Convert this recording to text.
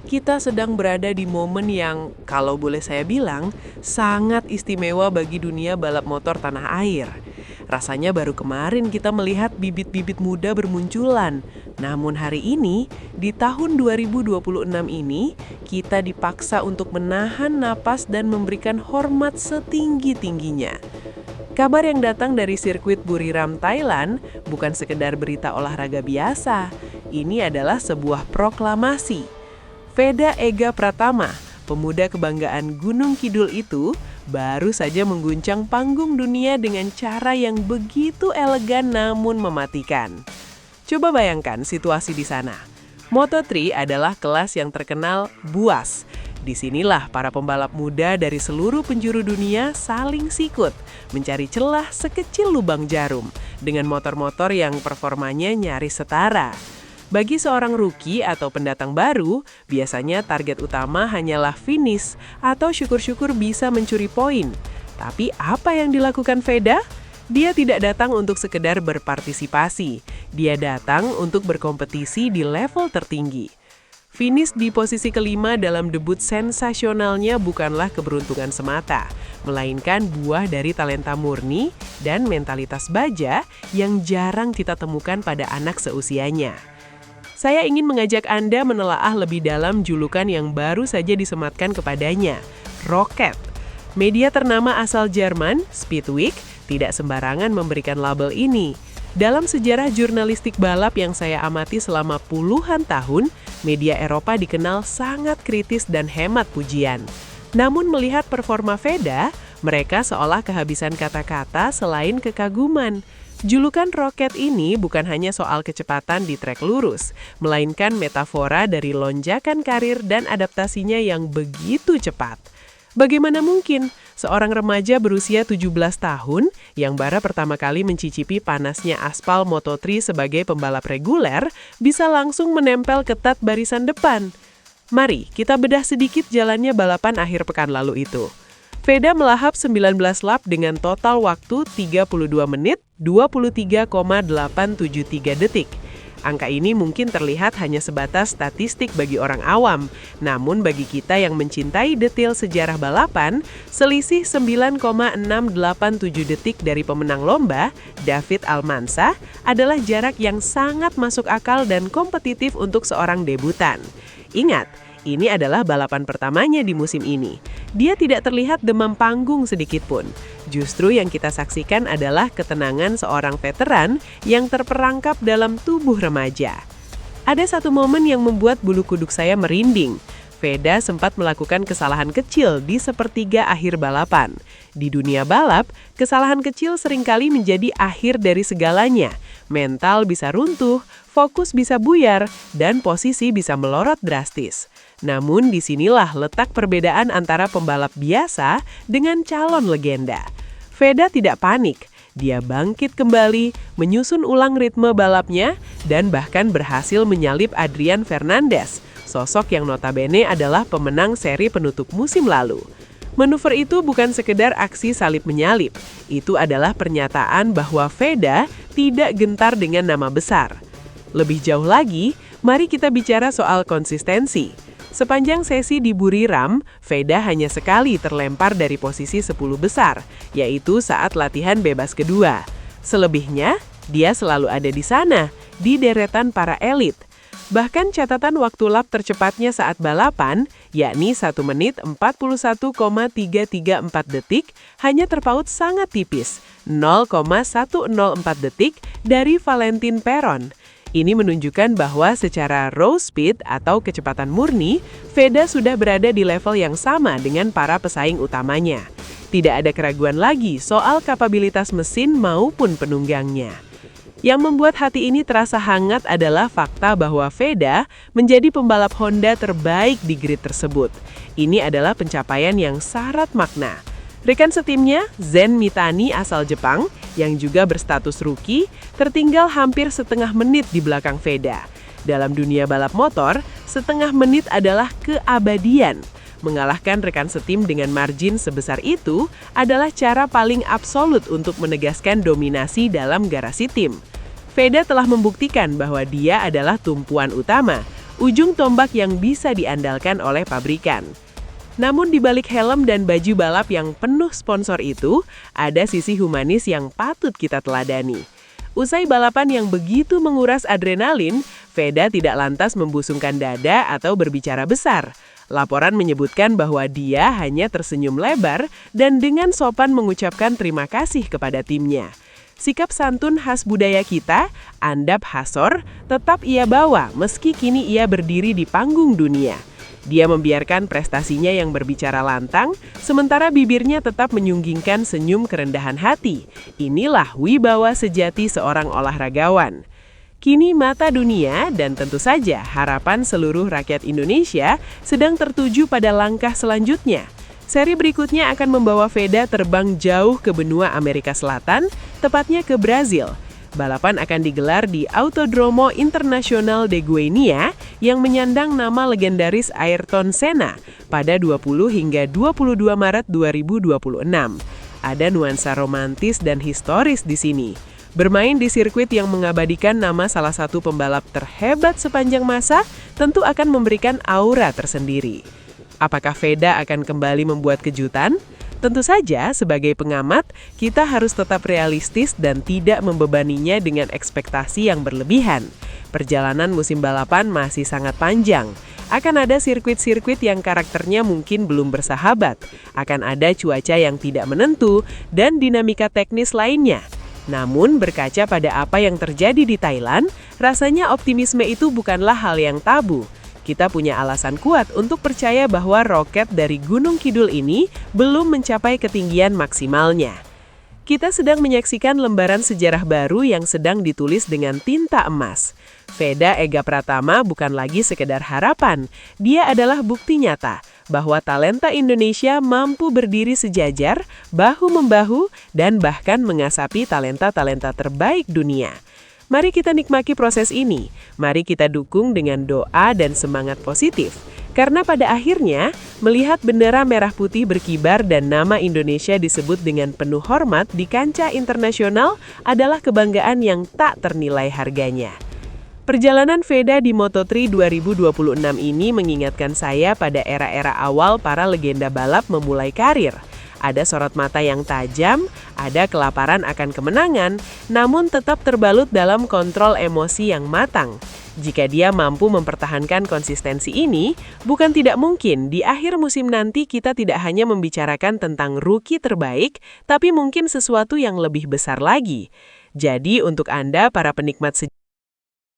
Kita sedang berada di momen yang, kalau boleh saya bilang, sangat istimewa bagi dunia balap motor tanah air. Rasanya baru kemarin kita melihat bibit-bibit muda bermunculan. Namun hari ini, di tahun 2026 ini, kita dipaksa untuk menahan napas dan memberikan hormat setinggi-tingginya. Kabar yang datang dari sirkuit Buriram, Thailand, bukan sekedar berita olahraga biasa. Ini adalah sebuah proklamasi. Veda Ega Pratama, pemuda kebanggaan Gunung Kidul itu, baru saja mengguncang panggung dunia dengan cara yang begitu elegan namun mematikan. Coba bayangkan situasi di sana. Moto3 adalah kelas yang terkenal buas. Disinilah para pembalap muda dari seluruh penjuru dunia saling sikut, mencari celah sekecil lubang jarum, dengan motor-motor yang performanya nyaris setara. Bagi seorang rookie atau pendatang baru, biasanya target utama hanyalah finish atau syukur-syukur bisa mencuri poin. Tapi apa yang dilakukan Veda? Dia tidak datang untuk sekedar berpartisipasi. Dia datang untuk berkompetisi di level tertinggi. Finish di posisi kelima dalam debut sensasionalnya bukanlah keberuntungan semata, melainkan buah dari talenta murni dan mentalitas baja yang jarang kita temukan pada anak seusianya. Saya ingin mengajak Anda menelaah lebih dalam julukan yang baru saja disematkan kepadanya, Rocket. Media ternama asal Jerman, Speedweek, tidak sembarangan memberikan label ini. Dalam sejarah jurnalistik balap yang saya amati selama puluhan tahun, media Eropa dikenal sangat kritis dan hemat pujian. Namun melihat performa Veda, mereka seolah kehabisan kata-kata selain kekaguman. Julukan Rocket ini bukan hanya soal kecepatan di trek lurus, melainkan metafora dari lonjakan karir dan adaptasinya yang begitu cepat. Bagaimana mungkin seorang remaja berusia 17 tahun yang baru pertama kali mencicipi panasnya aspal Moto3 sebagai pembalap reguler bisa langsung menempel ketat barisan depan? Mari kita bedah sedikit jalannya balapan akhir pekan lalu itu. Veda melahap 19 lap dengan total waktu 32 menit 23,873 detik. Angka ini mungkin terlihat hanya sebatas statistik bagi orang awam, namun bagi kita yang mencintai detail sejarah balapan, selisih 9,687 detik dari pemenang lomba, David Almanza, adalah jarak yang sangat masuk akal dan kompetitif untuk seorang debutan. Ingat, ini adalah balapan pertamanya di musim ini. Dia tidak terlihat demam panggung sedikit pun. Justru yang kita saksikan adalah ketenangan seorang veteran yang terperangkap dalam tubuh remaja. Ada satu momen yang membuat bulu kuduk saya merinding. Veda sempat melakukan kesalahan kecil di sepertiga akhir balapan. Di dunia balap, kesalahan kecil seringkali menjadi akhir dari segalanya. Mental bisa runtuh, fokus bisa buyar, dan posisi bisa melorot drastis. Namun disinilah letak perbedaan antara pembalap biasa dengan calon legenda. Veda tidak panik, dia bangkit kembali, menyusun ulang ritme balapnya, dan bahkan berhasil menyalip Adrian Fernandez, sosok yang notabene adalah pemenang seri penutup musim lalu. Manuver itu bukan sekedar aksi salib menyalip, itu adalah pernyataan bahwa Veda tidak gentar dengan nama besar. Lebih jauh lagi, mari kita bicara soal konsistensi. Sepanjang sesi di Buriram, Veda hanya sekali terlempar dari posisi 10 besar, yaitu saat latihan bebas kedua. Selebihnya, dia selalu ada di sana, di deretan para elit. Bahkan catatan waktu lap tercepatnya saat balapan, yakni 1 menit 41,334 detik, hanya terpaut sangat tipis, 0,104 detik dari Valentin Perron. Ini menunjukkan bahwa secara raw speed atau kecepatan murni, Veda sudah berada di level yang sama dengan para pesaing utamanya. Tidak ada keraguan lagi soal kapabilitas mesin maupun penunggangnya. Yang membuat hati ini terasa hangat adalah fakta bahwa Veda menjadi pembalap Honda terbaik di grid tersebut. Ini adalah pencapaian yang syarat makna. Rekan setimnya, Zen Mitani asal Jepang, yang juga berstatus rookie, tertinggal hampir setengah menit di belakang Veda. Dalam dunia balap motor, setengah menit adalah keabadian. Mengalahkan rekan setim dengan margin sebesar itu adalah cara paling absolut untuk menegaskan dominasi dalam garasi tim. Veda telah membuktikan bahwa dia adalah tumpuan utama. ujung tombak yang bisa diandalkan oleh pabrikan. Namun di balik helm dan baju balap yang penuh sponsor itu, ada sisi humanis yang patut kita teladani. Usai balapan yang begitu menguras adrenalin, Veda tidak lantas membusungkan dada atau berbicara besar. Laporan menyebutkan bahwa dia hanya tersenyum lebar dan dengan sopan mengucapkan terima kasih kepada timnya. Sikap santun khas budaya kita, andap hasor, tetap ia bawa meski kini ia berdiri di panggung dunia. Dia membiarkan prestasinya yang berbicara lantang, sementara bibirnya tetap menyunggingkan senyum kerendahan hati. Inilah wibawa sejati seorang olahragawan. Kini mata dunia dan tentu saja harapan seluruh rakyat Indonesia sedang tertuju pada langkah selanjutnya. Seri berikutnya akan membawa Veda terbang jauh ke benua Amerika Selatan, tepatnya ke Brazil. Balapan akan digelar di Autodromo Internacional de Goiânia yang menyandang nama legendaris Ayrton Senna pada 20 hingga 22 Maret 2026. Ada nuansa romantis dan historis di sini. Bermain di sirkuit yang mengabadikan nama salah satu pembalap terhebat sepanjang masa tentu akan memberikan aura tersendiri. Apakah Veda akan kembali membuat kejutan? Tentu saja, sebagai pengamat, kita harus tetap realistis dan tidak membebaninya dengan ekspektasi yang berlebihan. Perjalanan musim balapan masih sangat panjang. Akan ada sirkuit-sirkuit yang karakternya mungkin belum bersahabat. Akan ada cuaca yang tidak menentu dan dinamika teknis lainnya. Namun, berkaca pada apa yang terjadi di Thailand, rasanya optimisme itu bukanlah hal yang tabu. Kita punya alasan kuat untuk percaya bahwa roket dari Gunung Kidul ini belum mencapai ketinggian maksimalnya. Kita sedang menyaksikan lembaran sejarah baru yang sedang ditulis dengan tinta emas. Veda Ega Pratama bukan lagi sekedar harapan, dia adalah bukti nyata bahwa talenta Indonesia mampu berdiri sejajar, bahu-membahu, dan bahkan mengasapi talenta-talenta terbaik dunia. Mari kita nikmati proses ini. Mari kita dukung dengan doa dan semangat positif. Karena pada akhirnya, melihat bendera merah putih berkibar dan nama Indonesia disebut dengan penuh hormat di kancah internasional adalah kebanggaan yang tak ternilai harganya. Perjalanan Veda di Moto3 2026 ini mengingatkan saya pada era-era awal para legenda balap memulai karir. Ada sorot mata yang tajam, ada kelaparan akan kemenangan, namun tetap terbalut dalam kontrol emosi yang matang. Jika dia mampu mempertahankan konsistensi ini, bukan tidak mungkin di akhir musim nanti kita tidak hanya membicarakan tentang rookie terbaik, tapi mungkin sesuatu yang lebih besar lagi. Jadi untuk Anda para penikmat